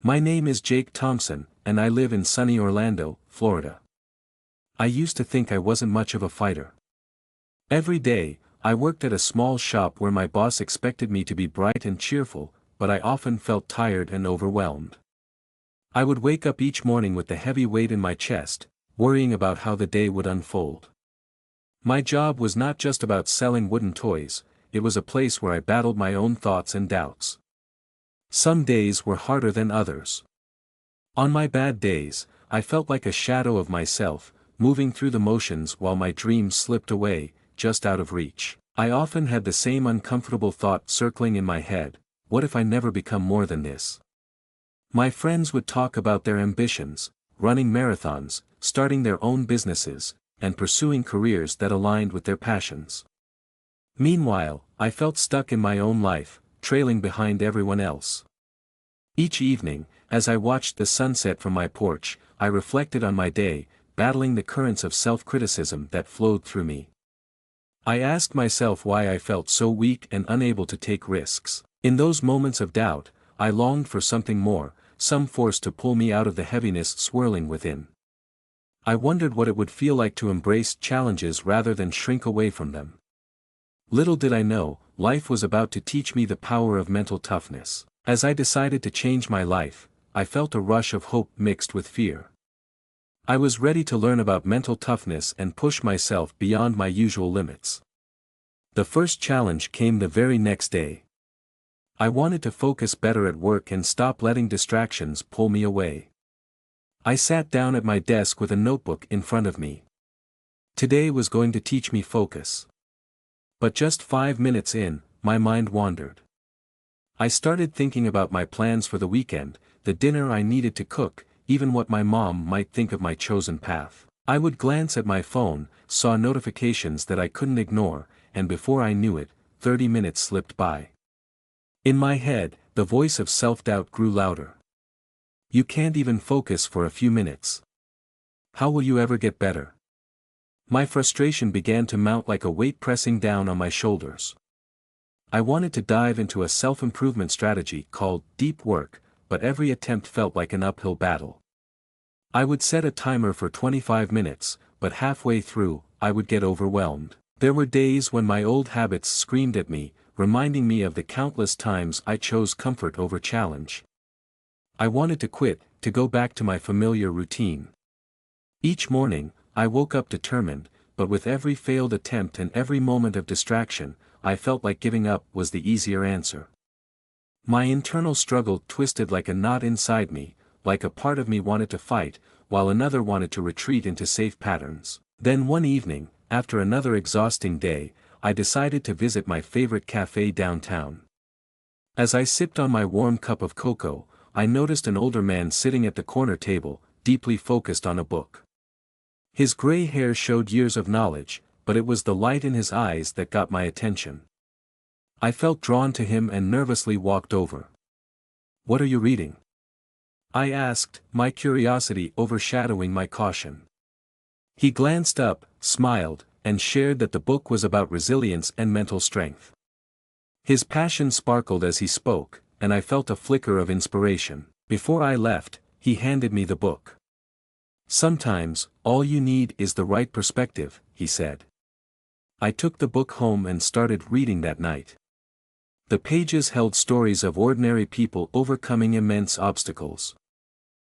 My name is Jake Thompson, and I live in sunny Orlando, Florida. I used to think I wasn't much of a fighter. Every day, I worked at a small shop where my boss expected me to be bright and cheerful, but I often felt tired and overwhelmed. I would wake up each morning with the heavy weight in my chest, worrying about how the day would unfold. My job was not just about selling wooden toys, it was a place where I battled my own thoughts and doubts. Some days were harder than others. On my bad days, I felt like a shadow of myself, moving through the motions while my dreams slipped away, just out of reach. I often had the same uncomfortable thought circling in my head: what if I never become more than this? My friends would talk about their ambitions, running marathons, starting their own businesses, and pursuing careers that aligned with their passions. Meanwhile, I felt stuck in my own life, trailing behind everyone else. Each evening, as I watched the sunset from my porch, I reflected on my day, battling the currents of self-criticism that flowed through me. I asked myself why I felt so weak and unable to take risks. In those moments of doubt, I longed for something more, some force to pull me out of the heaviness swirling within. I wondered what it would feel like to embrace challenges rather than shrink away from them. Little did I know, life was about to teach me the power of mental toughness. As I decided to change my life, I felt a rush of hope mixed with fear. I was ready to learn about mental toughness and push myself beyond my usual limits. The first challenge came the very next day. I wanted to focus better at work and stop letting distractions pull me away. I sat down at my desk with a notebook in front of me. Today was going to teach me focus. But just 5 minutes in, my mind wandered. I started thinking about my plans for the weekend, the dinner I needed to cook, even what my mom might think of my chosen path. I would glance at my phone, saw notifications that I couldn't ignore, and before I knew it, 30 minutes slipped by. In my head, the voice of self-doubt grew louder. You can't even focus for a few minutes. How will you ever get better? My frustration began to mount like a weight pressing down on my shoulders. I wanted to dive into a self-improvement strategy called deep work, but every attempt felt like an uphill battle. I would set a timer for 25 minutes, but halfway through, I would get overwhelmed. There were days when my old habits screamed at me, reminding me of the countless times I chose comfort over challenge. I wanted to quit, to go back to my familiar routine. Each morning, I woke up determined, but with every failed attempt and every moment of distraction, I felt like giving up was the easier answer. My internal struggle twisted like a knot inside me, like a part of me wanted to fight, while another wanted to retreat into safe patterns. Then one evening, after another exhausting day, I decided to visit my favorite cafe downtown. As I sipped on my warm cup of cocoa, I noticed an older man sitting at the corner table, deeply focused on a book. His gray hair showed years of knowledge, but it was the light in his eyes that got my attention. I felt drawn to him and nervously walked over. "What are you reading?" I asked, my curiosity overshadowing my caution. He glanced up, smiled, and shared that the book was about resilience and mental strength. His passion sparkled as he spoke, and I felt a flicker of inspiration. Before I left, he handed me the book. "Sometimes, all you need is the right perspective," he said. I took the book home and started reading that night. The pages held stories of ordinary people overcoming immense obstacles.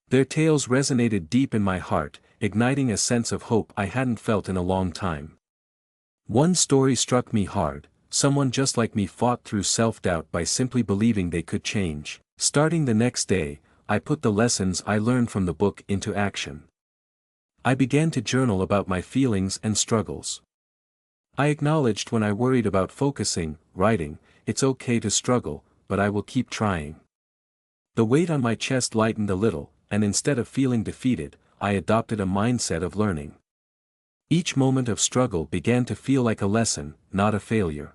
Their tales resonated deep in my heart, igniting a sense of hope I hadn't felt in a long time. One story struck me hard: someone just like me fought through self-doubt by simply believing they could change. Starting the next day, I put the lessons I learned from the book into action. I began to journal about my feelings and struggles. I acknowledged when I worried about focusing, writing, "It's okay to struggle, but I will keep trying." The weight on my chest lightened a little, and instead of feeling defeated, I adopted a mindset of learning. Each moment of struggle began to feel like a lesson, not a failure.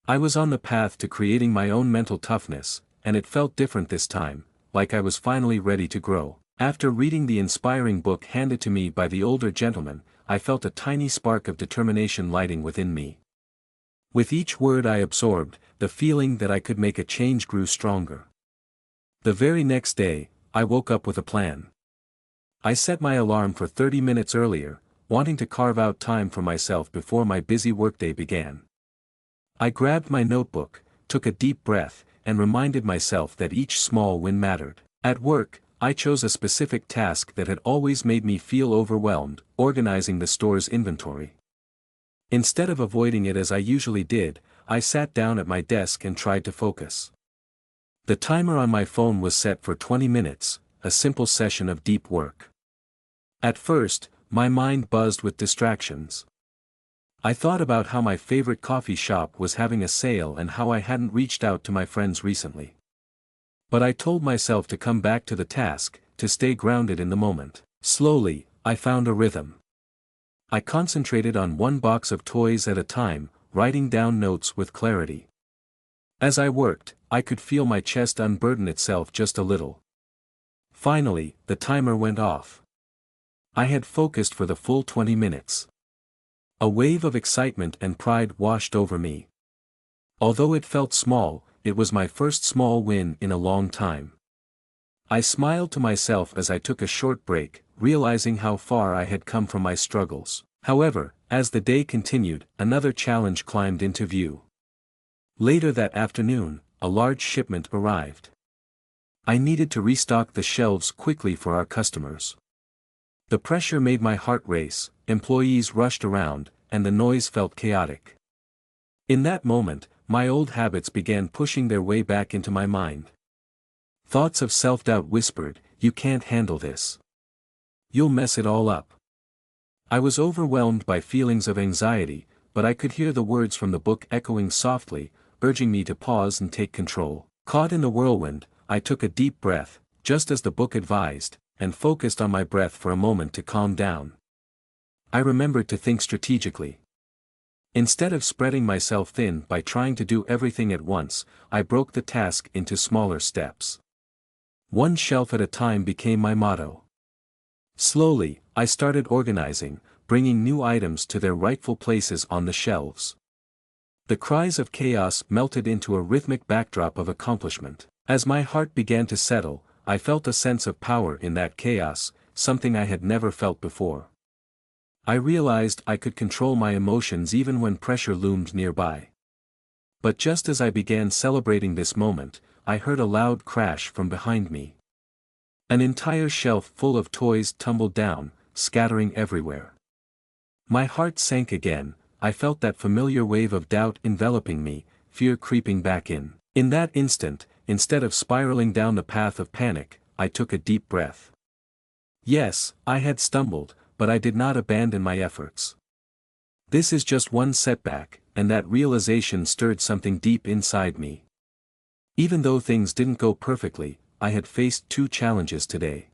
I was on the path to creating my own mental toughness, and it felt different this time, like I was finally ready to grow. After reading the inspiring book handed to me by the older gentleman, I felt a tiny spark of determination lighting within me. With each word I absorbed, the feeling that I could make a change grew stronger. The very next day, I woke up with a plan. I set my alarm for 30 minutes earlier, wanting to carve out time for myself before my busy workday began. I grabbed my notebook, took a deep breath, and reminded myself that each small win mattered. At work, I chose a specific task that had always made me feel overwhelmed, organizing the store's inventory. Instead of avoiding it as I usually did, I sat down at my desk and tried to focus. The timer on my phone was set for 20 minutes, a simple session of deep work. At first, my mind buzzed with distractions. I thought about how my favorite coffee shop was having a sale and how I hadn't reached out to my friends recently. But I told myself to come back to the task, to stay grounded in the moment. Slowly, I found a rhythm. I concentrated on one box of toys at a time, writing down notes with clarity. As I worked, I could feel my chest unburden itself just a little. Finally, the timer went off. I had focused for the full 20 minutes. A wave of excitement and pride washed over me. Although it felt small, it was my first small win in a long time. I smiled to myself as I took a short break, realizing how far I had come from my struggles. However, as the day continued, another challenge climbed into view. Later that afternoon, a large shipment arrived. I needed to restock the shelves quickly for our customers. The pressure made my heart race, employees rushed around, and the noise felt chaotic. In that moment, my old habits began pushing their way back into my mind. Thoughts of self-doubt whispered, "You can't handle this. You'll mess it all up." I was overwhelmed by feelings of anxiety, but I could hear the words from the book echoing softly, urging me to pause and take control. Caught in the whirlwind, I took a deep breath, just as the book advised, and focused on my breath for a moment to calm down. I remembered to think strategically. Instead of spreading myself thin by trying to do everything at once, I broke the task into smaller steps. One shelf at a time became my motto. Slowly, I started organizing, bringing new items to their rightful places on the shelves. The cries of chaos melted into a rhythmic backdrop of accomplishment. As my heart began to settle, I felt a sense of power in that chaos, something I had never felt before. I realized I could control my emotions even when pressure loomed nearby. But just as I began celebrating this moment, I heard a loud crash from behind me. An entire shelf full of toys tumbled down, scattering everywhere. My heart sank again. I felt that familiar wave of doubt enveloping me, fear creeping back in. In that instant, instead of spiraling down the path of panic, I took a deep breath. Yes, I had stumbled, but I did not abandon my efforts. This is just one setback, and that realization stirred something deep inside me. Even though things didn't go perfectly, I had faced 2 challenges today.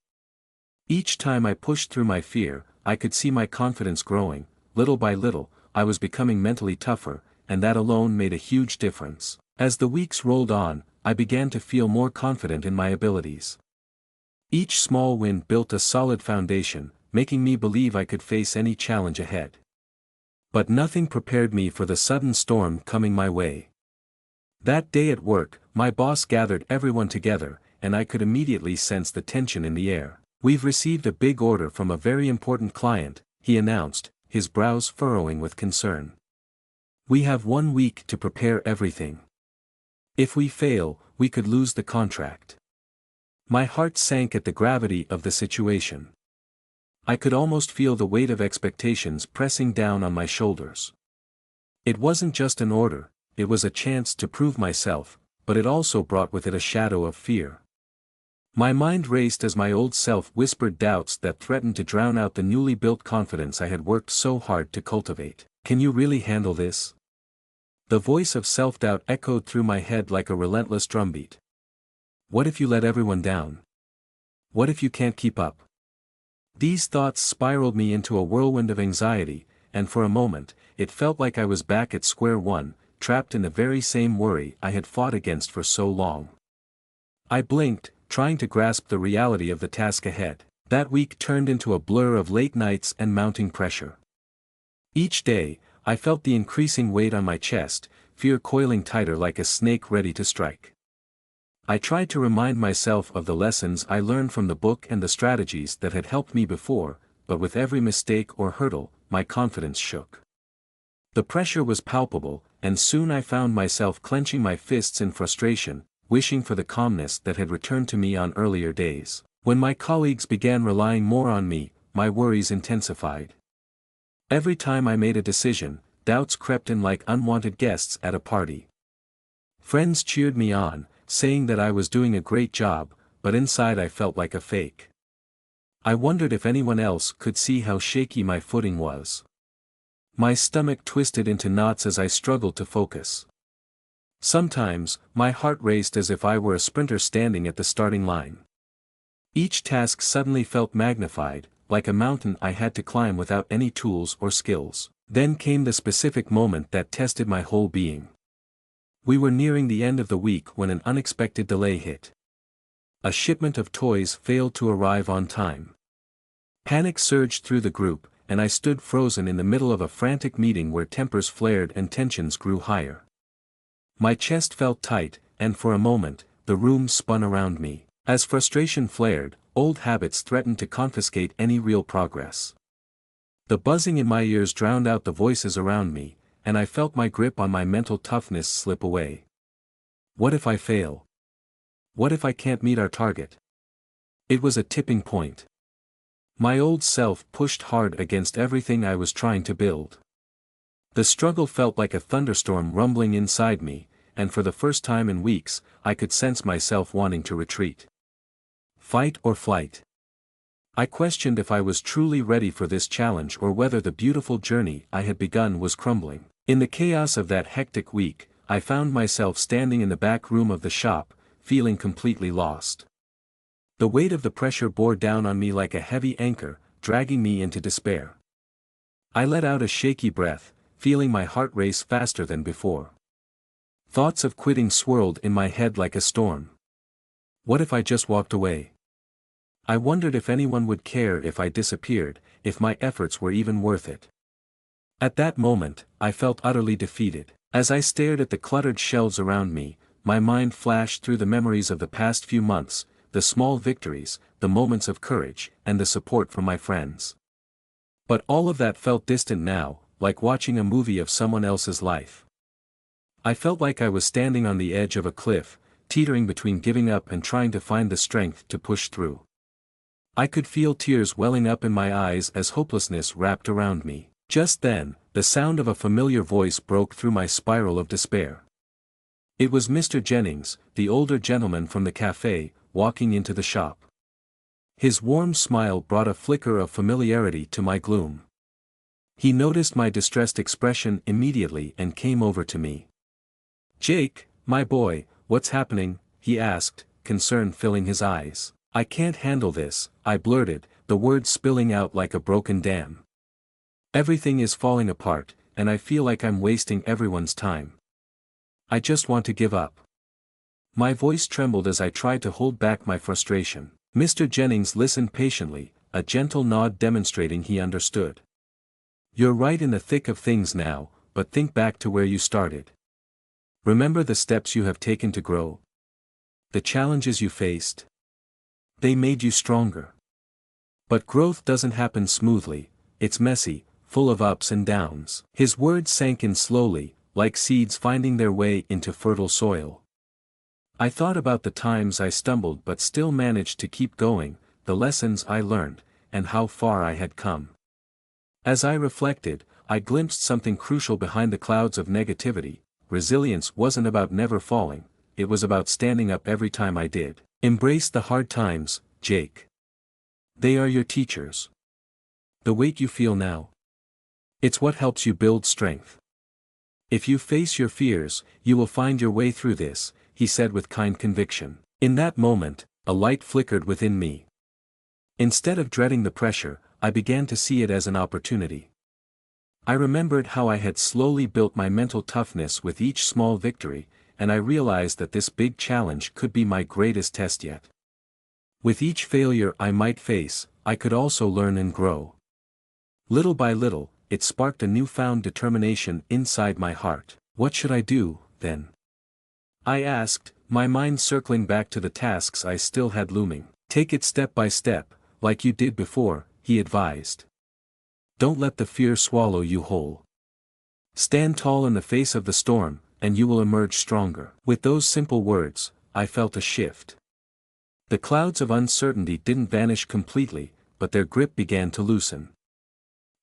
Each time I pushed through my fear, I could see my confidence growing. Little by little, I was becoming mentally tougher, and that alone made a huge difference. As the weeks rolled on, I began to feel more confident in my abilities. Each small win built a solid foundation, making me believe I could face any challenge ahead. But nothing prepared me for the sudden storm coming my way. That day at work, my boss gathered everyone together, and I could immediately sense the tension in the air. "We've received a big order from a very important client," he announced, his brows furrowing with concern. "We have 1 week to prepare everything. If we fail, we could lose the contract." My heart sank at the gravity of the situation. I could almost feel the weight of expectations pressing down on my shoulders. It wasn't just an order, it was a chance to prove myself, but it also brought with it a shadow of fear. My mind raced as my old self whispered doubts that threatened to drown out the newly built confidence I had worked so hard to cultivate. "Can you really handle this?" The voice of self-doubt echoed through my head like a relentless drumbeat. "What if you let everyone down? What if you can't keep up?" These thoughts spiraled me into a whirlwind of anxiety, and for a moment, it felt like I was back at square one, trapped in the very same worry I had fought against for so long. I blinked, trying to grasp the reality of the task ahead. That week turned into a blur of late nights and mounting pressure. Each day, I felt the increasing weight on my chest, fear coiling tighter like a snake ready to strike. I tried to remind myself of the lessons I learned from the book and the strategies that had helped me before, but with every mistake or hurdle, my confidence shook. The pressure was palpable, and soon I found myself clenching my fists in frustration, wishing for the calmness that had returned to me on earlier days. When my colleagues began relying more on me, my worries intensified. Every time I made a decision, doubts crept in like unwanted guests at a party. Friends cheered me on, saying that I was doing a great job, but inside I felt like a fake. I wondered if anyone else could see how shaky my footing was. My stomach twisted into knots as I struggled to focus. Sometimes, my heart raced as if I were a sprinter standing at the starting line. Each task suddenly felt magnified, like a mountain I had to climb without any tools or skills. Then came the specific moment that tested my whole being. We were nearing the end of the week when an unexpected delay hit. A shipment of toys failed to arrive on time. Panic surged through the group, and I stood frozen in the middle of a frantic meeting where tempers flared and tensions grew higher. My chest felt tight, and for a moment, the room spun around me. As frustration flared, old habits threatened to confiscate any real progress. The buzzing in my ears drowned out the voices around me, and I felt my grip on my mental toughness slip away. What if I fail? What if I can't meet our target? It was a tipping point. My old self pushed hard against everything I was trying to build. The struggle felt like a thunderstorm rumbling inside me, and for the first time in weeks, I could sense myself wanting to retreat. Fight or flight? I questioned if I was truly ready for this challenge or whether the beautiful journey I had begun was crumbling. In the chaos of that hectic week, I found myself standing in the back room of the shop, feeling completely lost. The weight of the pressure bore down on me like a heavy anchor, dragging me into despair. I let out a shaky breath, feeling my heart race faster than before. Thoughts of quitting swirled in my head like a storm. What if I just walked away? I wondered if anyone would care if I disappeared, if my efforts were even worth it. At that moment, I felt utterly defeated. As I stared at the cluttered shelves around me, my mind flashed through the memories of the past few months, the small victories, the moments of courage, and the support from my friends. But all of that felt distant now, like watching a movie of someone else's life. I felt like I was standing on the edge of a cliff, teetering between giving up and trying to find the strength to push through. I could feel tears welling up in my eyes as hopelessness wrapped around me. Just then, the sound of a familiar voice broke through my spiral of despair. It was Mr. Jennings, the older gentleman from the cafe, walking into the shop. His warm smile brought a flicker of familiarity to my gloom. He noticed my distressed expression immediately and came over to me. "Jake, my boy, what's happening?" he asked, concern filling his eyes. "I can't handle this," I blurted, the words spilling out like a broken dam. "Everything is falling apart, and I feel like I'm wasting everyone's time. I just want to give up." My voice trembled as I tried to hold back my frustration. Mr. Jennings listened patiently, a gentle nod demonstrating he understood. "You're right in the thick of things now, but think back to where you started. Remember the steps you have taken to grow? The challenges you faced? They made you stronger. But growth doesn't happen smoothly, it's messy, full of ups and downs." His words sank in slowly, like seeds finding their way into fertile soil. I thought about the times I stumbled but still managed to keep going, the lessons I learned, and how far I had come. As I reflected, I glimpsed something crucial behind the clouds of negativity. Resilience wasn't about never falling, it was about standing up every time I did. Embrace the hard times, Jake. They are your teachers. The weight you feel now, it's what helps you build strength. If you face your fears, you will find your way through this, he said with kind conviction. In that moment, a light flickered within me. Instead of dreading the pressure, I began to see it as an opportunity. I remembered how I had slowly built my mental toughness with each small victory, and I realized that this big challenge could be my greatest test yet. With each failure I might face, I could also learn and grow. Little by little, it sparked a newfound determination inside my heart. What should I do, then? I asked, my mind circling back to the tasks I still had looming. Take it step by step, like you did before, he advised. Don't let the fear swallow you whole. Stand tall in the face of the storm, and you will emerge stronger. With those simple words, I felt a shift. The clouds of uncertainty didn't vanish completely, but their grip began to loosen.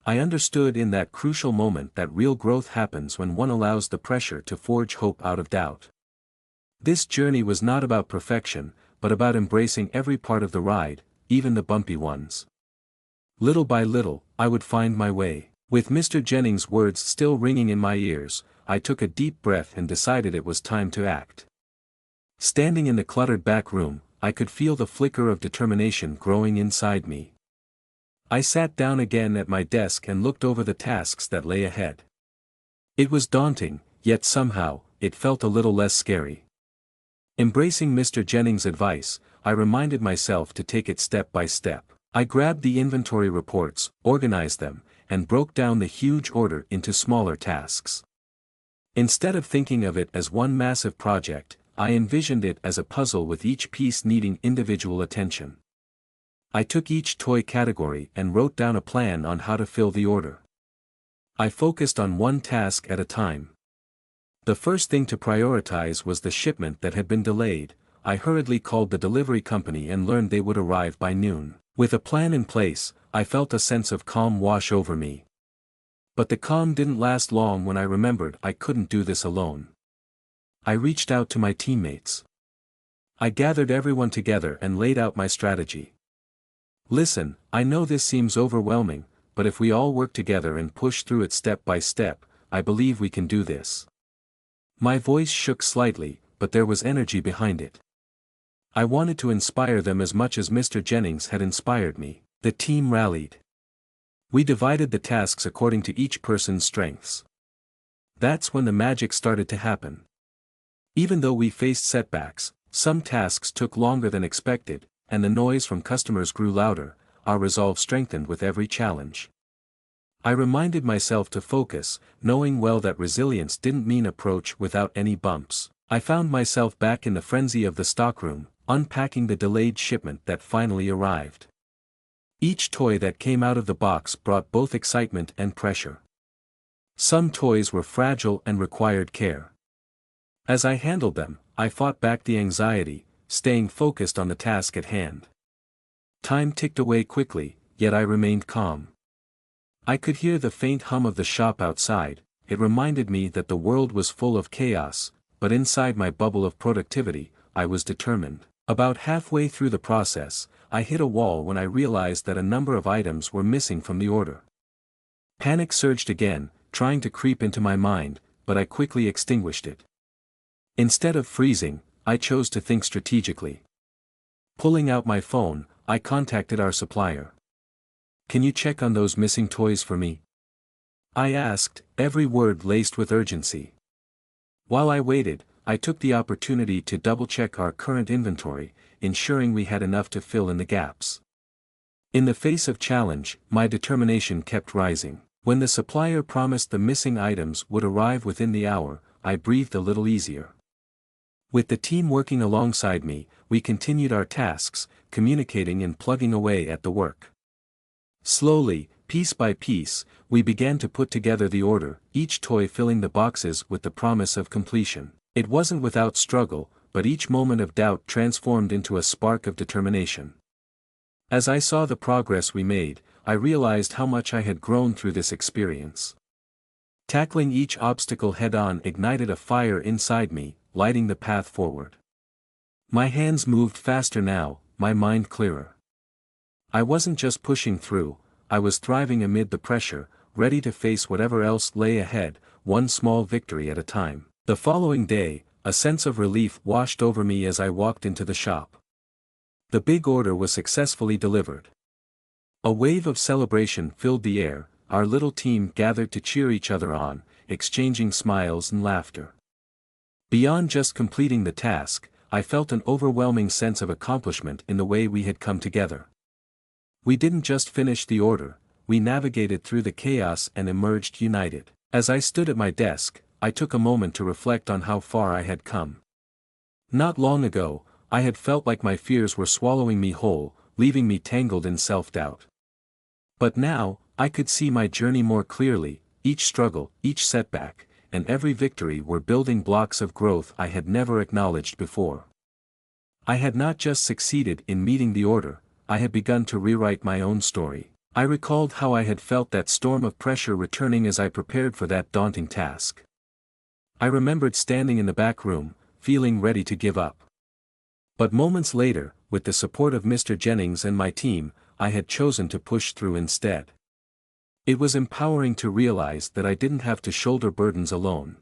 I understood in that crucial moment that real growth happens when one allows the pressure to forge hope out of doubt. This journey was not about perfection, but about embracing every part of the ride, even the bumpy ones. Little by little, I would find my way. With Mr. Jennings' words still ringing in my ears, I took a deep breath and decided it was time to act. Standing in the cluttered back room, I could feel the flicker of determination growing inside me. I sat down again at my desk and looked over the tasks that lay ahead. It was daunting, yet somehow, it felt a little less scary. Embracing Mr. Jennings' advice, I reminded myself to take it step by step. I grabbed the inventory reports, organized them, and broke down the huge order into smaller tasks. Instead of thinking of it as one massive project, I envisioned it as a puzzle with each piece needing individual attention. I took each toy category and wrote down a plan on how to fill the order. I focused on one task at a time. The first thing to prioritize was the shipment that had been delayed. I hurriedly called the delivery company and learned they would arrive by noon. With a plan in place, I felt a sense of calm wash over me. But the calm didn't last long when I remembered I couldn't do this alone. I reached out to my teammates. I gathered everyone together and laid out my strategy. Listen, I know this seems overwhelming, but if we all work together and push through it step by step, I believe we can do this. My voice shook slightly, but there was energy behind it. I wanted to inspire them as much as Mr. Jennings had inspired me. The team rallied. We divided the tasks according to each person's strengths. That's when the magic started to happen. Even though we faced setbacks, some tasks took longer than expected, and the noise from customers grew louder, our resolve strengthened with every challenge. I reminded myself to focus, knowing well that resilience didn't mean approach without any bumps. I found myself back in the frenzy of the stockroom, unpacking the delayed shipment that finally arrived. Each toy that came out of the box brought both excitement and pressure. Some toys were fragile and required care. As I handled them, I fought back the anxiety, staying focused on the task at hand. Time ticked away quickly, yet I remained calm. I could hear the faint hum of the shop outside. It reminded me that the world was full of chaos, but inside my bubble of productivity, I was determined. About halfway through the process, I hit a wall when I realized that a number of items were missing from the order. Panic surged again, trying to creep into my mind, but I quickly extinguished it. Instead of freezing, I chose to think strategically. Pulling out my phone, I contacted our supplier. "Can you check on those missing toys for me?" I asked, every word laced with urgency. While I waited, I took the opportunity to double-check our current inventory, ensuring we had enough to fill in the gaps. In the face of challenge, my determination kept rising. When the supplier promised the missing items would arrive within the hour, I breathed a little easier. With the team working alongside me, we continued our tasks, communicating and plugging away at the work. Slowly, piece by piece, we began to put together the order, each toy filling the boxes with the promise of completion. It wasn't without struggle, but each moment of doubt transformed into a spark of determination. As I saw the progress we made, I realized how much I had grown through this experience. Tackling each obstacle head-on ignited a fire inside me, lighting the path forward. My hands moved faster now, my mind clearer. I wasn't just pushing through, I was thriving amid the pressure, ready to face whatever else lay ahead, one small victory at a time. The following day, a sense of relief washed over me as I walked into the shop. The big order was successfully delivered. A wave of celebration filled the air, our little team gathered to cheer each other on, exchanging smiles and laughter. Beyond just completing the task, I felt an overwhelming sense of accomplishment in the way we had come together. We didn't just finish the order, we navigated through the chaos and emerged united. As I stood at my desk, I took a moment to reflect on how far I had come. Not long ago, I had felt like my fears were swallowing me whole, leaving me tangled in self-doubt. But now, I could see my journey more clearly. Each struggle, each setback, and every victory were building blocks of growth I had never acknowledged before. I had not just succeeded in meeting the order, I had begun to rewrite my own story. I recalled how I had felt that storm of pressure returning as I prepared for that daunting task. I remembered standing in the back room, feeling ready to give up. But moments later, with the support of Mr. Jennings and my team, I had chosen to push through instead. It was empowering to realize that I didn't have to shoulder burdens alone.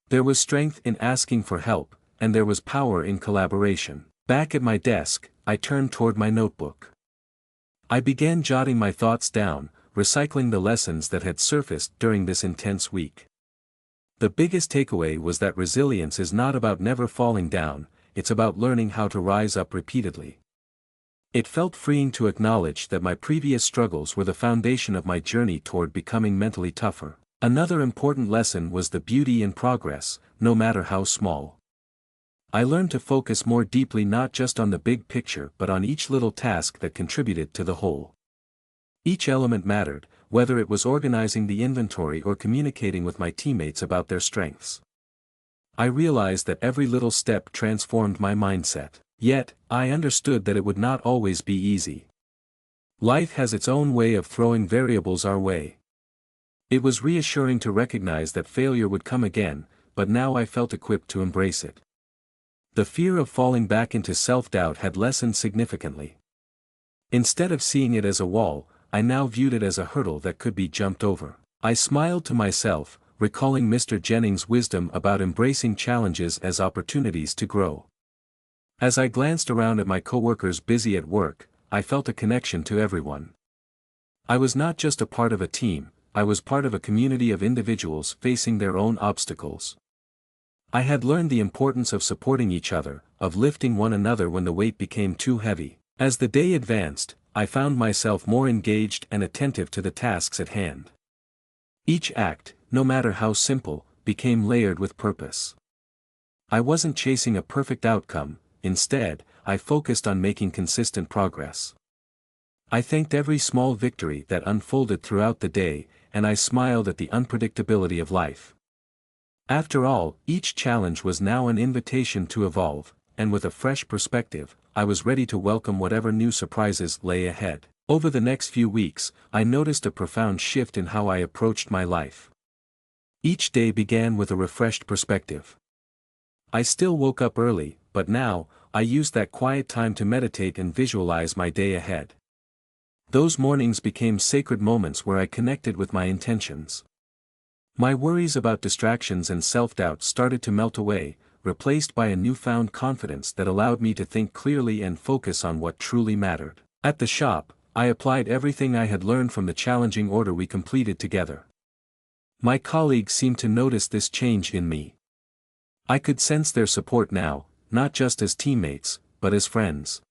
There was strength in asking for help, and there was power in collaboration. Back at my desk, I turned toward my notebook. I began jotting my thoughts down, recycling the lessons that had surfaced during this intense week. The biggest takeaway was that resilience is not about never falling down, it's about learning how to rise up repeatedly. It felt freeing to acknowledge that my previous struggles were the foundation of my journey toward becoming mentally tougher. Another important lesson was the beauty in progress, no matter how small. I learned to focus more deeply not just on the big picture but on each little task that contributed to the whole. Each element mattered, whether it was organizing the inventory or communicating with my teammates about their strengths. I realized that every little step transformed my mindset. Yet, I understood that it would not always be easy. Life has its own way of throwing variables our way. It was reassuring to recognize that failure would come again, but now I felt equipped to embrace it. The fear of falling back into self-doubt had lessened significantly. Instead of seeing it as a wall, I now viewed it as a hurdle that could be jumped over. I smiled to myself, recalling Mr. Jennings' wisdom about embracing challenges as opportunities to grow. As I glanced around at my coworkers busy at work, I felt a connection to everyone. I was not just a part of a team, I was part of a community of individuals facing their own obstacles. I had learned the importance of supporting each other, of lifting one another when the weight became too heavy. As the day advanced, I found myself more engaged and attentive to the tasks at hand. Each act, no matter how simple, became layered with purpose. I wasn't chasing a perfect outcome. Instead, I focused on making consistent progress. I thanked every small victory that unfolded throughout the day, and I smiled at the unpredictability of life. After all, each challenge was now an invitation to evolve, and with a fresh perspective, I was ready to welcome whatever new surprises lay ahead. Over the next few weeks, I noticed a profound shift in how I approached my life. Each day began with a refreshed perspective. I still woke up early, but now, I used that quiet time to meditate and visualize my day ahead. Those mornings became sacred moments where I connected with my intentions. My worries about distractions and self-doubt started to melt away, replaced by a newfound confidence that allowed me to think clearly and focus on what truly mattered. At the shop, I applied everything I had learned from the challenging order we completed together. My colleagues seemed to notice this change in me. I could sense their support now, not just as teammates, but as friends.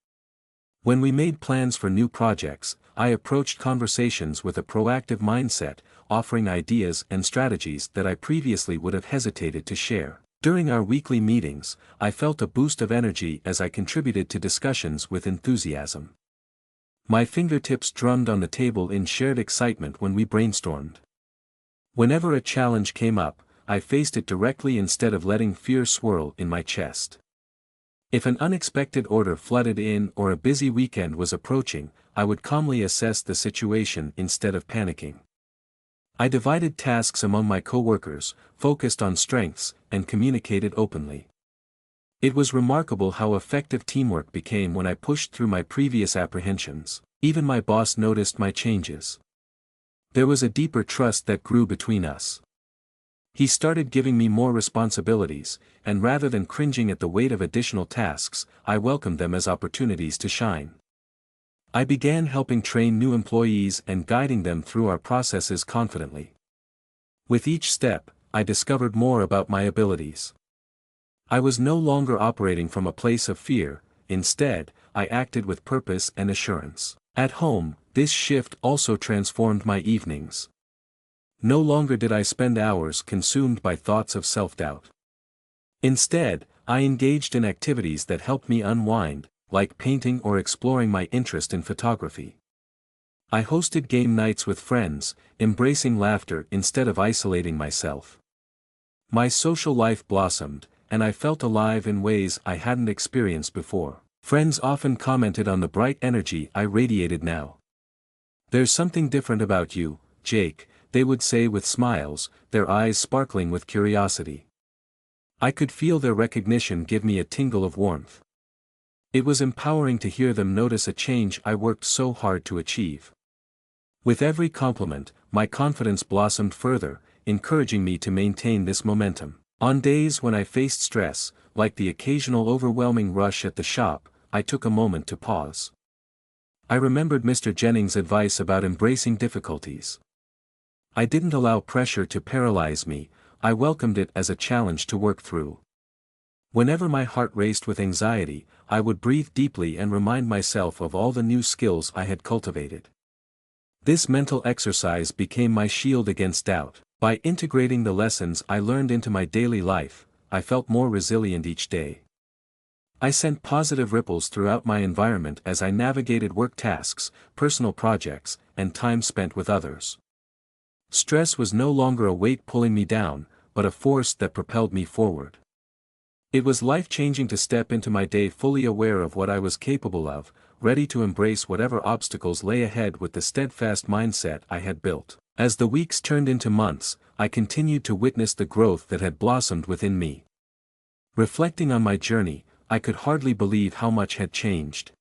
When we made plans for new projects, I approached conversations with a proactive mindset, offering ideas and strategies that I previously would have hesitated to share. During our weekly meetings, I felt a boost of energy as I contributed to discussions with enthusiasm. My fingertips drummed on the table in shared excitement when we brainstormed. Whenever a challenge came up, I faced it directly instead of letting fear swirl in my chest. If an unexpected order flooded in or a busy weekend was approaching, I would calmly assess the situation instead of panicking. I divided tasks among my coworkers, focused on strengths, and communicated openly. It was remarkable how effective teamwork became when I pushed through my previous apprehensions. Even my boss noticed my changes. There was a deeper trust that grew between us. He started giving me more responsibilities, and rather than cringing at the weight of additional tasks, I welcomed them as opportunities to shine. I began helping train new employees and guiding them through our processes confidently. With each step, I discovered more about my abilities. I was no longer operating from a place of fear, instead, I acted with purpose and assurance. At home, this shift also transformed my evenings. No longer did I spend hours consumed by thoughts of self-doubt. Instead, I engaged in activities that helped me unwind, like painting or exploring my interest in photography. I hosted game nights with friends, embracing laughter instead of isolating myself. My social life blossomed, and I felt alive in ways I hadn't experienced before. Friends often commented on the bright energy I radiated now. "There's something different about you, Jake," they would say with smiles, their eyes sparkling with curiosity. I could feel their recognition give me a tingle of warmth. It was empowering to hear them notice a change I worked so hard to achieve. With every compliment, my confidence blossomed further, encouraging me to maintain this momentum. On days when I faced stress, like the occasional overwhelming rush at the shop, I took a moment to pause. I remembered Mr. Jennings' advice about embracing difficulties. I didn't allow pressure to paralyze me, I welcomed it as a challenge to work through. Whenever my heart raced with anxiety, I would breathe deeply and remind myself of all the new skills I had cultivated. This mental exercise became my shield against doubt. By integrating the lessons I learned into my daily life, I felt more resilient each day. I sent positive ripples throughout my environment as I navigated work tasks, personal projects, and time spent with others. Stress was no longer a weight pulling me down, but a force that propelled me forward. It was life-changing to step into my day fully aware of what I was capable of, ready to embrace whatever obstacles lay ahead with the steadfast mindset I had built. As the weeks turned into months, I continued to witness the growth that had blossomed within me. Reflecting on my journey, I could hardly believe how much had changed.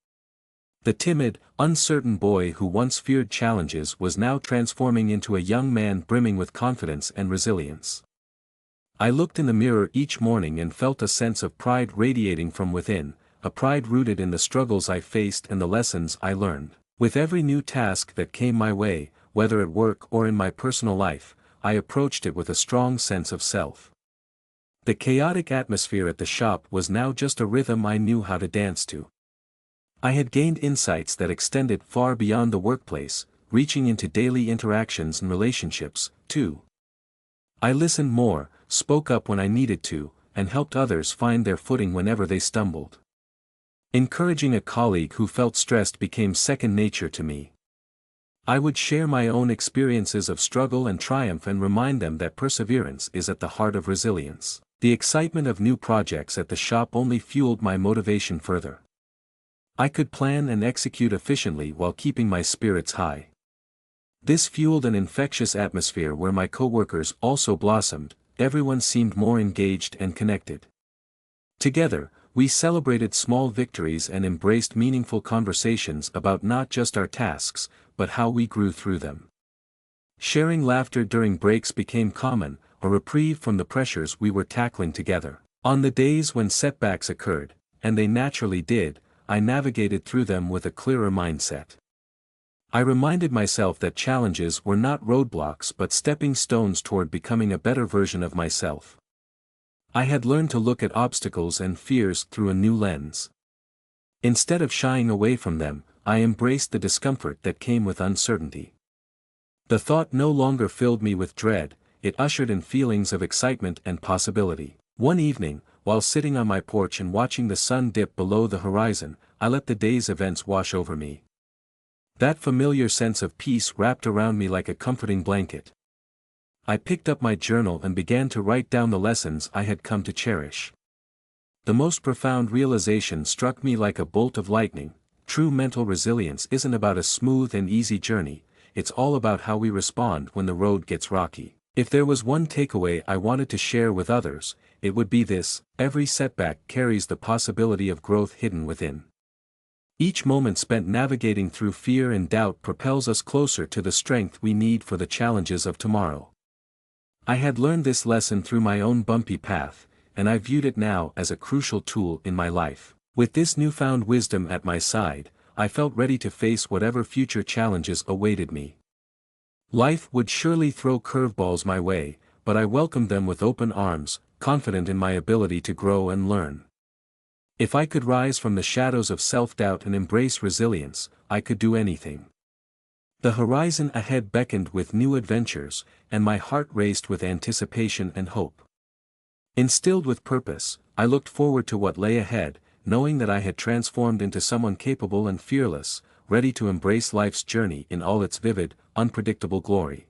The timid, uncertain boy who once feared challenges was now transforming into a young man brimming with confidence and resilience. I looked in the mirror each morning and felt a sense of pride radiating from within, a pride rooted in the struggles I faced and the lessons I learned. With every new task that came my way, whether at work or in my personal life, I approached it with a strong sense of self. The chaotic atmosphere at the shop was now just a rhythm I knew how to dance to. I had gained insights that extended far beyond the workplace, reaching into daily interactions and relationships, too. I listened more, spoke up when I needed to, and helped others find their footing whenever they stumbled. Encouraging a colleague who felt stressed became second nature to me. I would share my own experiences of struggle and triumph and remind them that perseverance is at the heart of resilience. The excitement of new projects at the shop only fueled my motivation further. I could plan and execute efficiently while keeping my spirits high. This fueled an infectious atmosphere where my coworkers also blossomed, everyone seemed more engaged and connected. Together, we celebrated small victories and embraced meaningful conversations about not just our tasks, but how we grew through them. Sharing laughter during breaks became common, a reprieve from the pressures we were tackling together. On the days when setbacks occurred, and they naturally did, I navigated through them with a clearer mindset. I reminded myself that challenges were not roadblocks but stepping stones toward becoming a better version of myself. I had learned to look at obstacles and fears through a new lens. Instead of shying away from them, I embraced the discomfort that came with uncertainty. The thought no longer filled me with dread, it ushered in feelings of excitement and possibility. One evening, while sitting on my porch and watching the sun dip below the horizon, I let the day's events wash over me. That familiar sense of peace wrapped around me like a comforting blanket. I picked up my journal and began to write down the lessons I had come to cherish. The most profound realization struck me like a bolt of lightning: true mental resilience isn't about a smooth and easy journey, it's all about how we respond when the road gets rocky. If there was one takeaway I wanted to share with others, it would be this: every setback carries the possibility of growth hidden within. Each moment spent navigating through fear and doubt propels us closer to the strength we need for the challenges of tomorrow. I had learned this lesson through my own bumpy path, and I viewed it now as a crucial tool in my life. With this newfound wisdom at my side, I felt ready to face whatever future challenges awaited me. Life would surely throw curveballs my way, but I welcomed them with open arms, confident in my ability to grow and learn. If I could rise from the shadows of self-doubt and embrace resilience, I could do anything. The horizon ahead beckoned with new adventures, and my heart raced with anticipation and hope. Instilled with purpose, I looked forward to what lay ahead, knowing that I had transformed into someone capable and fearless, ready to embrace life's journey in all its vivid, unpredictable glory.